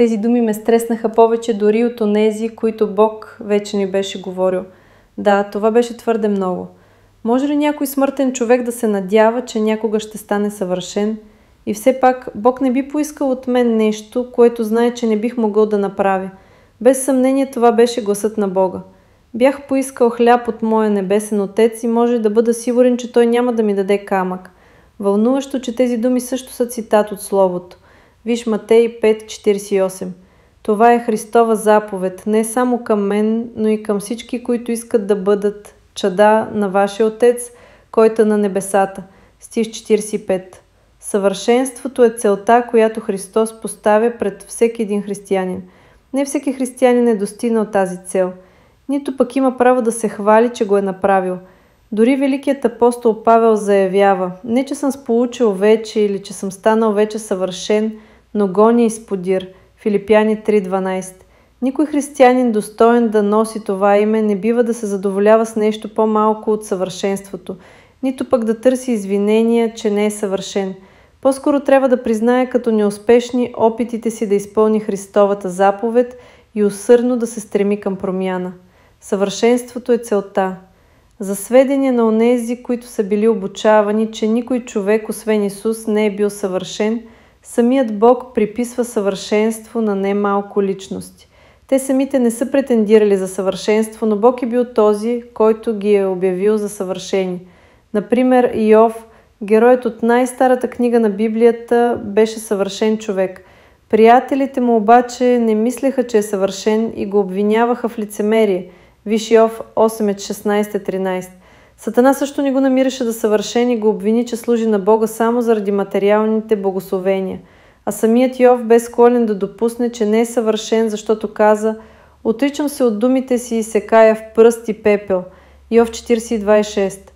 Тези думи ме стреснаха повече дори от онези, които Бог вече ни беше говорил. Да, това беше твърде много. Може ли някой смъртен човек да се надява, че някога ще стане съвършен? И все пак Бог не би поискал от мен нещо, което знае, че не бих могъл да направя. Без съмнение това беше гласът на Бога. Бях поискал хляб от моя небесен Отец и може да бъда сигурен, че Той няма да ми даде камък. Вълнуващо, че тези думи също са цитат от Словото. Виж Матей 5:48. Това е Христова заповед, не само към мен, но и към всички, които искат да бъдат чада на вашия Отец, който е на небесата. Стих 45. Съвършенството е целта, която Христос поставя пред всеки един християнин. Не всеки християнин е достигнал тази цел. Нито пък има право да се хвали, че го е направил. Дори великият апостол Павел заявява: не, че съм сполучил вече или че съм станал вече съвършен, но гоня и сподир. Филипяни 3:12. Никой християнин, достоен да носи това име, не бива да се задоволява с нещо по-малко от съвършенството, нито пък да търси извинения, че не е съвършен. По-скоро трябва да признае като неуспешни опитите си да изпълни Христовата заповед и усърдно да се стреми към промяна. Съвършенството е целта. За сведение на онези, които са били обучавани, че никой човек, освен Исус, не е бил съвършен, самият Бог приписва съвършенство на немалко личности. Те самите не са претендирали за съвършенство, но Бог е бил този, който ги е обявил за съвършени. Например, Йов, героят от най-старата книга на Библията, беше съвършен човек. Приятелите му обаче не мислеха, че е съвършен и го обвиняваха в лицемерие. Виж Йов 8:16-13. Сатана също не го намираше за съвършен и го обвини, че служи на Бога само заради материалните благословения. А самият Йов бе склонен да допусне, че не е съвършен, защото каза: отричам се от думите си и се кая в пръст и пепел. Йов 42:6.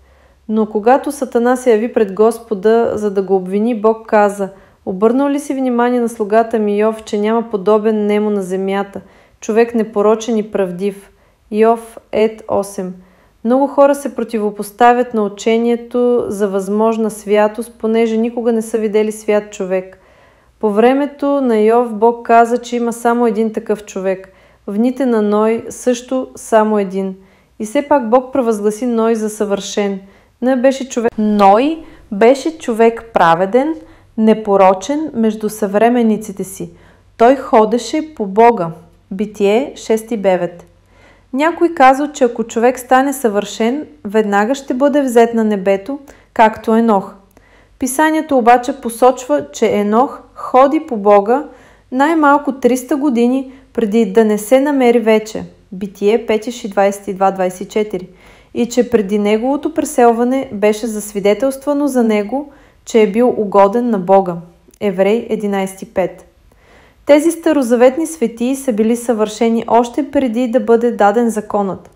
Но когато Сатана се яви пред Господа, за да го обвини, Бог каза: обърнал ли си внимание на слугата ми Йов, че няма подобен нему на земята, човек непорочен и правдив? Йов 8. Много хора се противопоставят на учението за възможна святост, понеже никога не са видели свят човек. По времето на Йов Бог каза, че има само един такъв човек. В дните на Ной също само един. И все пак Бог провъзгласи Ной за съвършен. Ной беше човек праведен, непорочен между съвременниците си. Той ходеше по Бога. Битие 6:9. Някой казва, че ако човек стане съвършен, веднага ще бъде взет на небето, както Енох. Писанието обаче посочва, че Енох ходи по Бога най-малко 300 години преди да не се намери вече. Битие 5:22-24. И че преди неговото преселване беше засвидетелствано за него, че е бил угоден на Бога. Еврей 11:5. Тези старозаветни светии са били съвършени още преди да бъде даден законът.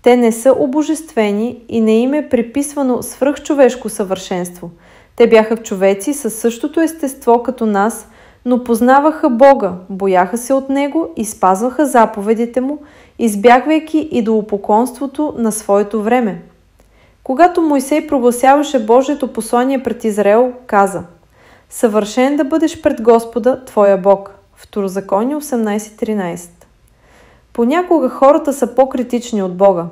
Те не са обожествени и не им е приписвано свръхчовешко съвършенство. Те бяха човеци със същото естество като нас, но познаваха Бога, бояха се от Него и спазваха заповедите Му, избягвайки идолопоклонството на своето време. Когато Мойсей прогласяваше Божието послание пред Израел, каза: съвършен да бъдеш пред Господа, твоя Бог. Второзаконие 18:13. Понякога хората са по-критични от Бога.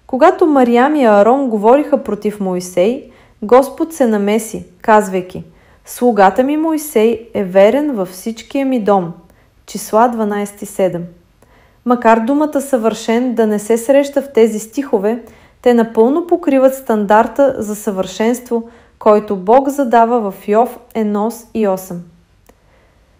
Когато Мариам и Аарон говориха против Мойсей, Господ се намеси, казвайки: слугата ми Мойсей е верен във всичкия ми дом. Числа 12:7. Макар думата съвършен да не се среща в тези стихове, те напълно покриват стандарта за съвършенство, който Бог задава в Йов 1:8.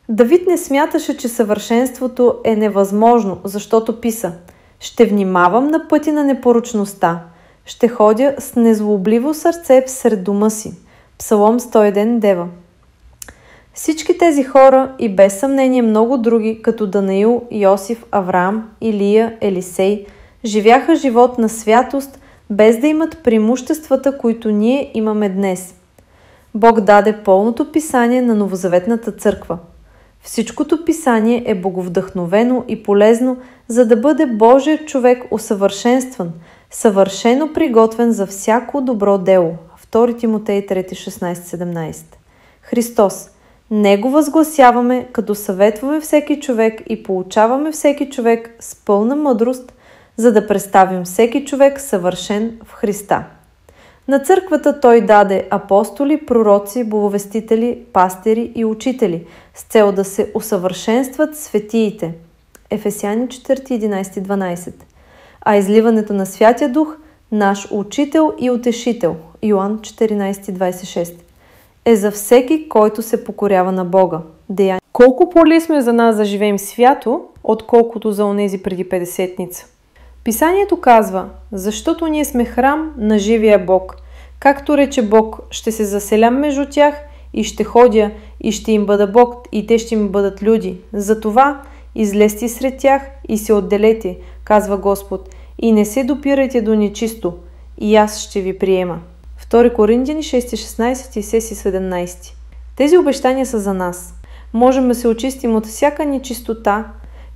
Давид не смяташе, че съвършенството е невъзможно, защото писа: ще внимавам на пъти на непорочността, ще ходя с незлобливо сърце сред дома си. Псалом 101:9. Всички тези хора и без съмнение много други, като Данаил, Йосиф, Авраам, Илия, Елисей, живяха живот на святост, без да имат преимуществата, които ние имаме днес. Бог даде пълното писание на Новозаветната църква. Всичкото писание е боговдъхновено и полезно, за да бъде Божият човек усъвършенстван, съвършено приготвен за всяко добро дело. 2 Тимотей 3:16-17. Христос, Него възгласяваме, като съветваме всеки човек и получаваме всеки човек с пълна мъдрост, за да представим всеки човек съвършен в Христа. На църквата той даде апостоли, пророци, боговестители, пастири и учители, с цел да се усъвършенстват светиите. Ефесяни 4:11-12. А изливането на Святия Дух, наш учител и утешител, Йоан 14:26, е за всеки, който се покорява на Бога. Деяния. Колко по-лесно е за нас да живеем свято, отколкото за онези преди Петдесетница. Писанието казва, защото ние сме храм на живия Бог. Както рече Бог, ще се заселям между тях и ще ходя и ще им бъда Бог и те ще ми бъдат люди. Затова излезте сред тях и се отделете, казва Господ, и не се допирайте до нечисто, и аз ще ви приема. 2 Коринтияни 6:16 и 6:17. Тези обещания са за нас. Можем да се очистим от всяка нечистота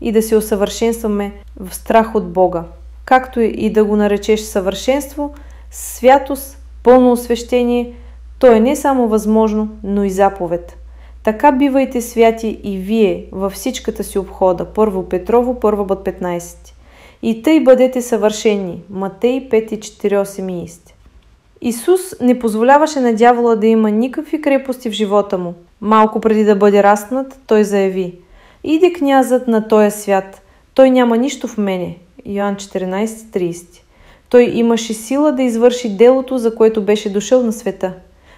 и да се усъвършенстваме в страх от Бога. Както и да го наречеш съвършенство, святост, пълно освещение, то е не само възможно, но и заповед. Така бивайте святи и вие във всичката си обхода. 1 Петрово 1:15. И тъй бъдете съвършени. Матей 5:4-8. Исус не позволяваше на дявола да има никакви крепости в живота му. Малко преди да бъде разпнат, той заяви: иде князът на този свят, той няма нищо в мене. Йоан 14:30. Той имаше сила да извърши делото, за което беше дошъл на света,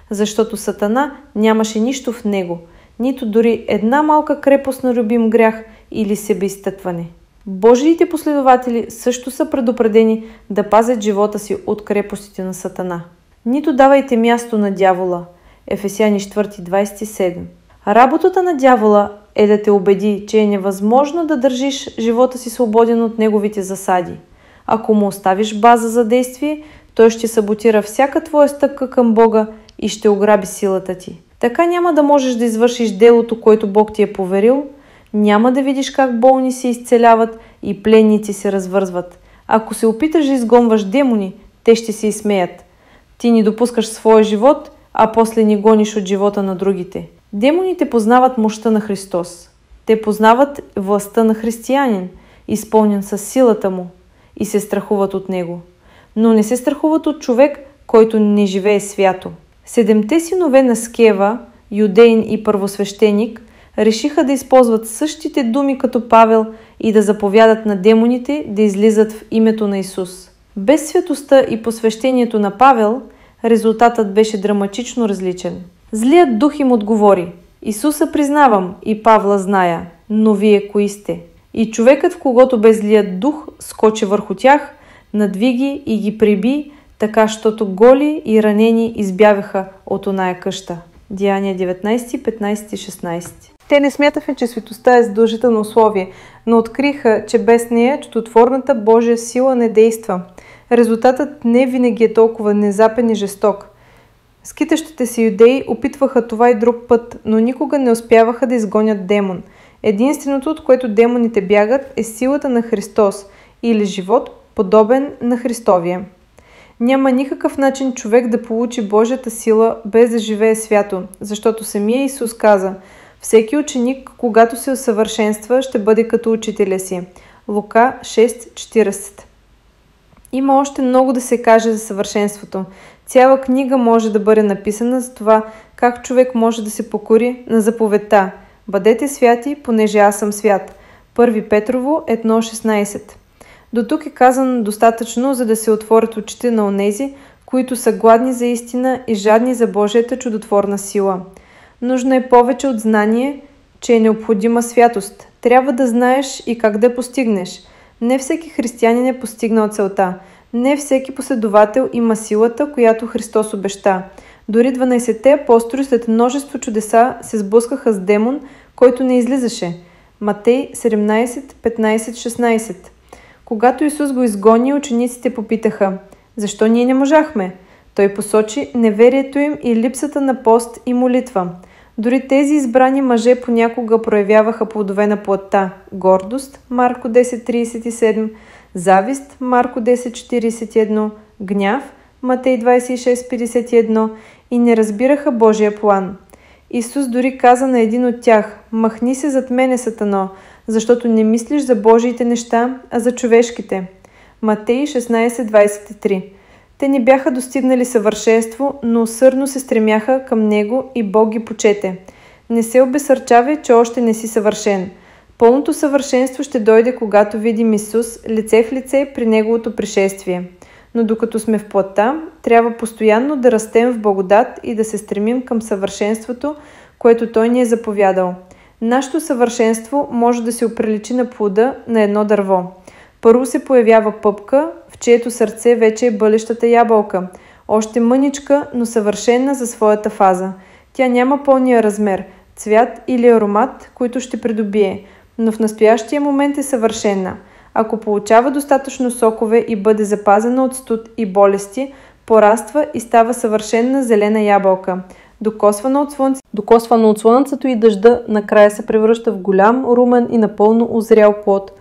защото Сатана нямаше нищо в него, нито дори една малка крепост на любим грях или себеизтъкване. Божиите последователи също са предупредени да пазят живота си от крепостите на Сатана. Нито давайте място на дявола. Ефесяни 4:27. Работата на дявола е да те убеди, че е невъзможно да държиш живота си свободен от неговите засади. Ако му оставиш база за действие, той ще саботира всяка твоя стъпка към Бога и ще ограби силата ти. Така няма да можеш да извършиш делото, което Бог ти е поверил, няма да видиш как болни се изцеляват и пленници се развързват. Ако се опиташ да изгонваш демони, те ще се изсмеят. Ти ни допускаш своя живот, а после ни гониш от живота на другите. Демоните познават мощта на Христос. Те познават властта на християнин, изпълнен със силата му, и се страхуват от него. Но не се страхуват от човек, който не живее свято. 7 синове на Скева, юдеин и първосвещеник, решиха да използват същите думи като Павел и да заповядат на демоните да излизат в името на Исус. Без святостта и посвещението на Павел, резултатът беше драматично различен. Злият дух им отговори: Исуса признавам и Павла зная, но вие кои сте? И човекът, в когото бе злият дух, скочи върху тях, надви ги и ги приби, така щото голи и ранени избяваха от оная къща. Деяния 19, 15 и 16. Те не смятаха, че светостта е задължително условие, но откриха, че без нея чудотворната Божия сила не действа. Резултатът не винаги е толкова внезапен и жесток. Скитащите се юдеи опитваха това и друг път, но никога не успяваха да изгонят демон. Единственото, от което демоните бягат, е силата на Христос или живот, подобен на Христовия. Няма никакъв начин човек да получи Божията сила без да живее свято, защото самия Исус каза: всеки ученик, когато се усъвършенства, ще бъде като учителя си. Лука 6:40. Има още много да се каже за съвършенството. Цяла книга може да бъде написана за това как човек може да се покори на заповедта: бъдете святи, понеже аз съм свят. 1 Петрово 1:16. До тук е казано достатъчно, за да се отворят очите на онези, които са гладни за истина и жадни за Божията чудотворна сила. Нужно е повече от знание, че е необходима святост. Трябва да знаеш и как да постигнеш. Не всеки християнин е постигнал целта. Не всеки последовател има силата, която Христос обеща. Дори 12-те апостоли след множество чудеса се сблъскаха с демон, който не излизаше. Матей 17, 15, 16. Когато Исус го изгони, учениците попитаха: защо ние не можахме? Той посочи неверието им и липсата на пост и молитва. Дори тези избрани мъже понякога проявяваха плодове на плътта: гордост, Марко 10:37, завист, Марко 10:41, гняв, Матей 26:51, и не разбираха Божия план. Исус дори каза на един от тях: „Махни се зад мене, Сатано, защото не мислиш за Божиите неща, а за човешките.“ Матей 16:23. Те не бяха достигнали съвършенство, но усърдно се стремяха към Него и Бог ги почете. Не се обесърчавай, че още не си съвършен. Пълното съвършенство ще дойде, когато видим Исус лице в лице при Неговото пришествие. Но докато сме в плътта, трябва постоянно да растем в благодат и да се стремим към съвършенството, което Той ни е заповядал. Нашето съвършенство може да се оприличи на плода на едно дърво. Първо се появява пъпка, в чието сърце вече е бълещата ябълка. Още мъничка, но съвършена за своята фаза. Тя няма пълния размер, цвят или аромат, които ще придобие, но в настоящия момент е съвършена. Ако получава достатъчно сокове и бъде запазена от студ и болести, пораства и става съвършена зелена ябълка. Докосвана от слънцето и дъжда, накрая се превръща в голям, румен и напълно озрял плод.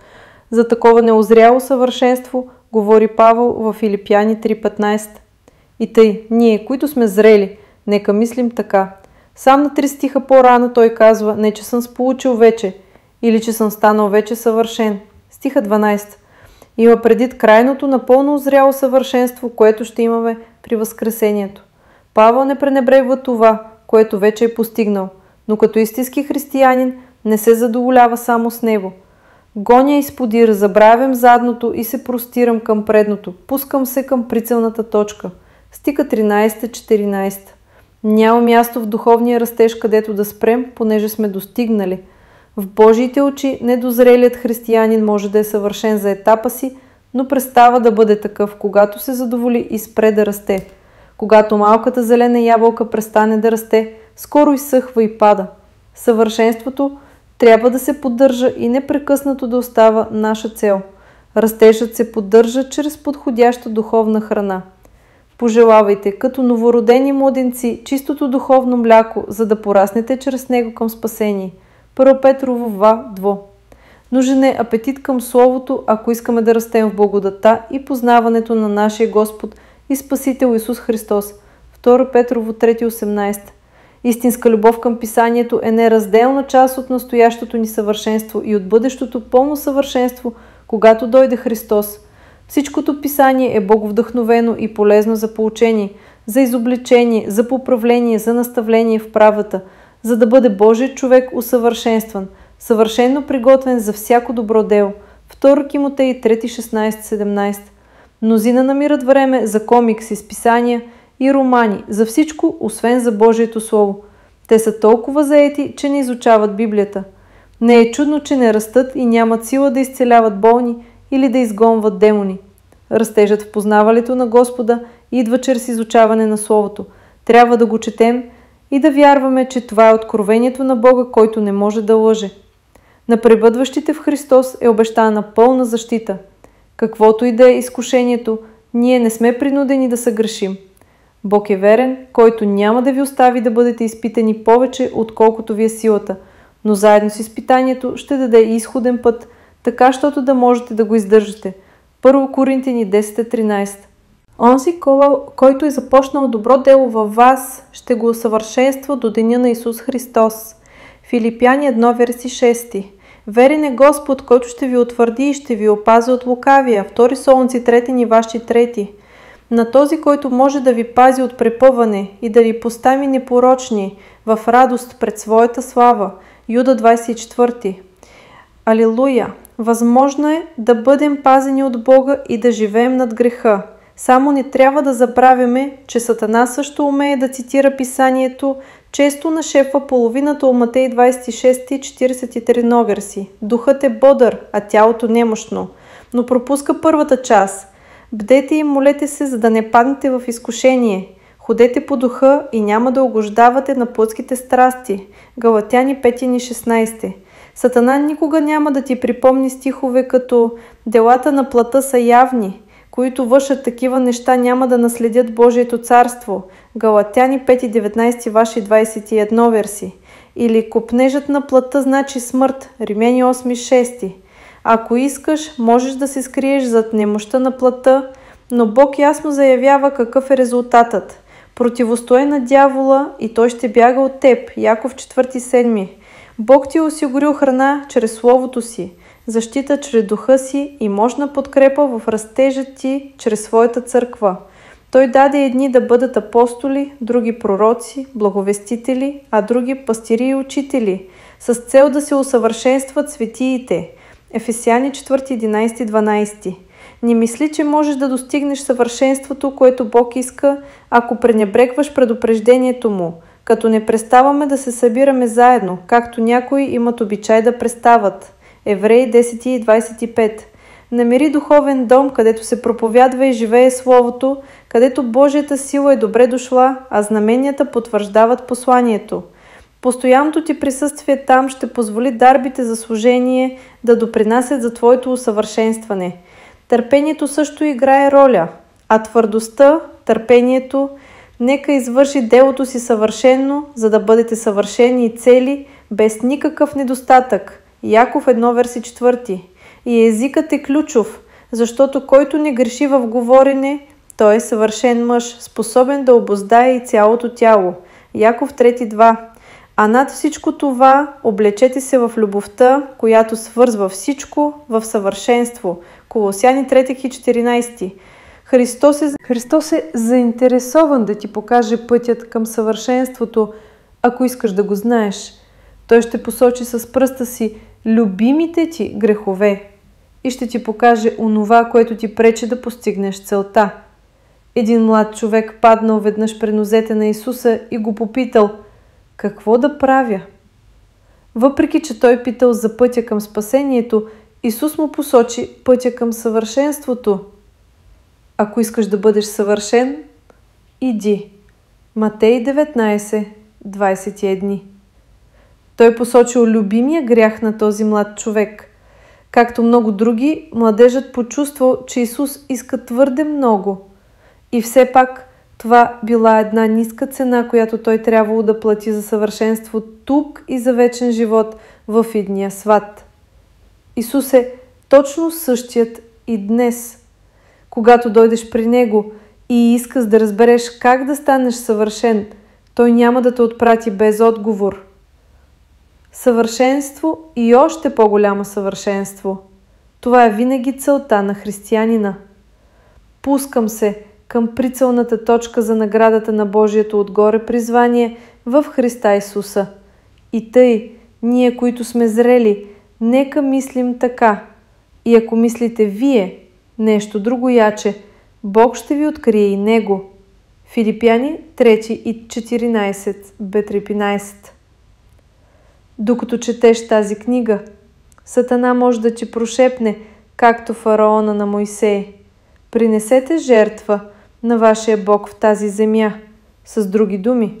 За такова неозряло съвършенство говори Павел в Филипяни 3:15. И тъй, ние, които сме зрели, нека мислим така. Сам на 3 стиха по-рано той казва: не че съм сполучил вече, или че съм станал вече съвършен. Стиха 12. Има предвид крайното напълно озряло съвършенство, което ще имаме при Възкресението. Павел не пренебрегва това, което вече е постигнал, но като истински християнин не се задоволява само с него. Гоня изподир, забравям задното и се простирам към предното, пускам се към прицелната точка. Стиха 13-14. Няма място в духовния растеж, където да спрем, понеже сме достигнали. В Божиите очи недозрелият християнин може да е съвършен за етапа си, но престава да бъде такъв, когато се задоволи и спре да расте. Когато малката зелена ябълка престане да расте, скоро изсъхва и пада. Съвършенството трябва да се поддържа и непрекъснато да остава наша цел. Растежът се поддържа чрез подходяща духовна храна. Пожелавайте като новородени младенци чистото духовно мляко, за да пораснете чрез него към спасение. 1 Петрово 2:2. Нужен е апетит към Словото, ако искаме да растем в благодата и познаването на нашия Господ и Спасител Исус Христос. 2 Петрово 3:18. Истинска любов към Писанието е неразделна част от настоящото ни съвършенство и от бъдещото пълно съвършенство, когато дойде Христос. Всичкото Писание е боговдъхновено и полезно за поучение, за изобличение, за поправление, за наставление в правата, за да бъде Божият човек усъвършенстван, съвършено приготвен за всяко добро дело. 2 Тимотей 3:16-17. Мнозина намират време за комикси, списания и романи, за всичко, освен за Божието Слово. Те са толкова заети, че не изучават Библията. Не е чудно, че не растат и нямат сила да изцеляват болни или да изгонват демони. Растежът в познаването на Господа идва чрез изучаване на Словото. Трябва да го четем и да вярваме, че това е откровението на Бога, който не може да лъже. На пребъдващите в Христос е обещана пълна защита. Каквото и да е изкушението, ние не сме принудени да съгрешим. Бог е верен, който няма да ви остави да бъдете изпитани повече, отколкото ви е силата, но заедно с изпитанието ще даде изходен път, така щото да можете да го издържате. 1 Коринтияни 10:13. Онзи, който е започнал добро дело във вас, ще го усъвършенства до деня на Исус Христос. Филипяни 1:6. Верен е Господ, който ще ви утвърди и ще ви опази от лукавия. 2 Солунци 3:3. На този, който може да ви пази от препъване и да ви постави непорочни в радост пред своята слава. Юда 24. Алилуя! Възможно е да бъдем пазени от Бога и да живеем над греха. Само не трябва да забравяме, че Сатана също умее да цитира Писанието, често нашепва половината от Матей 26:43 верси. Духът е бодър, а тялото немощно, но пропуска първата част. Бдете и молете се, за да не паднете в изкушение. Ходете по духа и няма да угождавате на плътските страсти. Галатяни 5:16. Сатана никога няма да ти припомни стихове като делата на плътта са явни, които вършат такива неща няма да наследят Божието царство. Галатяни 5:19 ваши 21 верси. Или копнежът на плътта значи смърт. Римени 8:6. Ако искаш, можеш да се скриеш зад немощта на плътта, но Бог ясно заявява какъв е резултатът. Противостой на дявола и той ще бяга от теб. Яков 4:7. Бог ти е осигурил храна чрез Словото си, защита чрез духа си и мощна подкрепа в растежа ти чрез своята църква. Той даде едни да бъдат апостоли, други пророци, благовестители, а други пастири и учители, с цел да се усъвършенстват светиите. Ефесяни 4:11-12. Не мисли, че можеш да достигнеш съвършенството, което Бог иска, ако пренебрегваш предупреждението му, като не преставаме да се събираме заедно, както някои имат обичай да престават. Евреи 10:25. Намери духовен дом, където се проповядва и живее Словото, където Божията сила е добре дошла, а знаменията потвърждават посланието. Постоянното ти присъствие там ще позволи дарбите за служение да допринасят за твоето усъвършенстване. Търпението също играе роля, а твърдостта, търпението, нека извърши делото си съвършено, за да бъдете съвършени и цели, без никакъв недостатък. Яков 1:4. И езикът е ключов, защото който не греши в говорене, той е съвършен мъж, способен да обуздае и цялото тяло. Яков 3:2. А над всичко това облечете се в любовта, която свързва всичко в съвършенство. Колосяни 3:14. Христос е заинтересован да ти покаже пътят към съвършенството, ако искаш да го знаеш. Той ще посочи с пръста си любимите ти грехове и ще ти покаже онова, което ти пречи да постигнеш целта. Един млад човек паднал веднъж при нозете на Исуса и го попитал: какво да правя? Въпреки че той питал за пътя към спасението, Исус му посочи пътя към съвършенството. Ако искаш да бъдеш съвършен, иди. Матей 19:21. Той посочил любимия грях на този млад човек. Както много други, младежът почувствал, че Исус иска твърде много. И все пак това била една ниска цена, която той трябвало да плати за съвършенство тук и за вечен живот в идния свят. Исус е точно същият и днес. Когато дойдеш при Него и искаш да разбереш как да станеш съвършен, Той няма да те отпрати без отговор. Съвършенство и още по-голямо съвършенство. Това е винаги целта на християнина. Пускам се към прицелната точка за наградата на Божието отгоре призвание в Христа Исуса. И тъй, ние, които сме зрели, нека мислим така. И ако мислите вие нещо друго яче, Бог ще ви открие и Него. Филипяни 3:14, Б13. Докато четеш тази книга, Сатана може да ти прошепне, както фараона на Мойсей: принесете жертва на вашия Бог в тази земя. С други думи,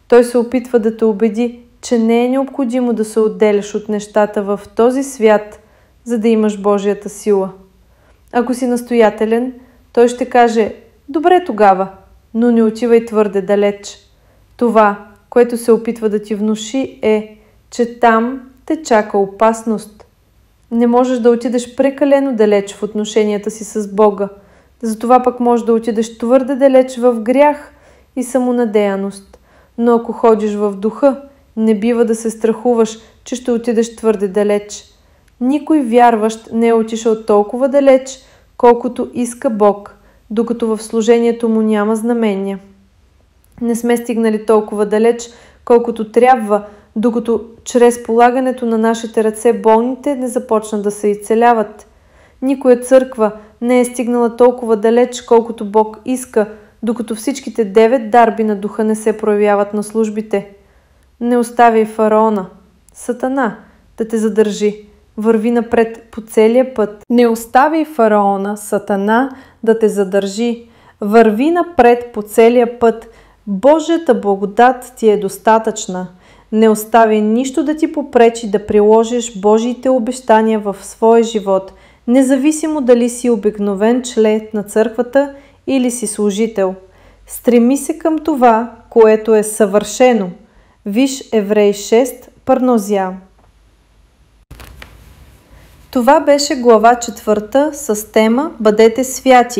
той се опитва да те убеди, че не е необходимо да се отделяш от нещата в този свят, за да имаш Божията сила. Ако си настоятелен, той ще каже: добре тогава, но не отивай твърде далеч. Това, което се опитва да ти внуши, е, че там те чака опасност. Не можеш да отидеш прекалено далеч в отношенията си с Бога. Затова пък можеш да отидеш твърде далеч в грях и самонадеяност. Но ако ходиш в духа, не бива да се страхуваш, че ще отидеш твърде далеч. Никой вярващ не е отишъл толкова далеч, колкото иска Бог, докато в служението му няма знамения. Не сме стигнали толкова далеч, колкото трябва, докато чрез полагането на нашите ръце болните не започнат да се изцеляват. Никоя църква не е стигнала толкова далеч, колкото Бог иска, докато всичките 9 дарби на духа не се проявяват на службите. Не оставяй фараона, Сатана, да те задържи. Върви напред по целия път. Не оставяй фараона, Сатана, да те задържи. Върви напред по целия път. Божията благодат ти е достатъчна. Не оставяй нищо да ти попречи да приложиш Божиите обещания в своя живот, независимо дали си обикновен член на църквата или си служител. Стреми се към това, което е съвършено. Виж Евреи 6, Парнозия. Това беше глава 4 с тема "Бъдете святи".